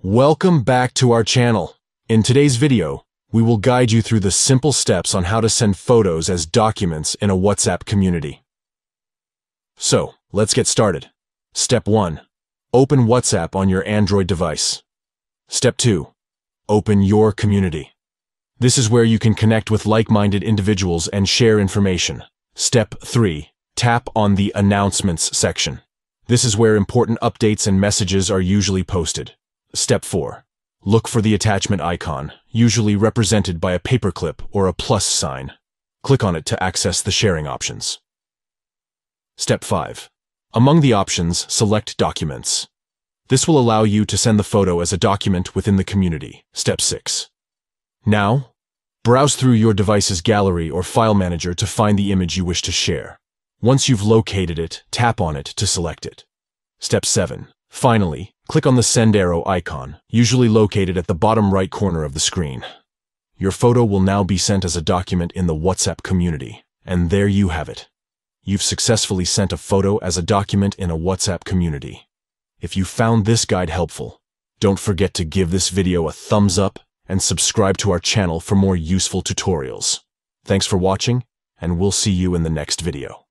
Welcome back to our channel. In today's video, we will guide you through the simple steps on how to send photos as documents in a WhatsApp community. So, let's get started. Step 1. Open WhatsApp on your Android device. Step 2. Open your community. This is where you can connect with like-minded individuals and share information. Step 3. Tap on the Announcements section. This is where important updates and messages are usually posted. Step 4. Look for the attachment icon, usually represented by a paperclip or a plus sign. Click on it to access the sharing options. Step 5. Among the options, select Documents. This will allow you to send the photo as a document within the community. Step 6. Now, browse through your device's gallery or file manager to find the image you wish to share. Once you've located it, tap on it to select it. Step 7. Finally, click on the send arrow icon, usually located at the bottom right corner of the screen. Your photo will now be sent as a document in the WhatsApp community, and there you have it. You've successfully sent a photo as a document in a WhatsApp community. If you found this guide helpful, don't forget to give this video a thumbs up and subscribe to our channel for more useful tutorials. Thanks for watching, and we'll see you in the next video.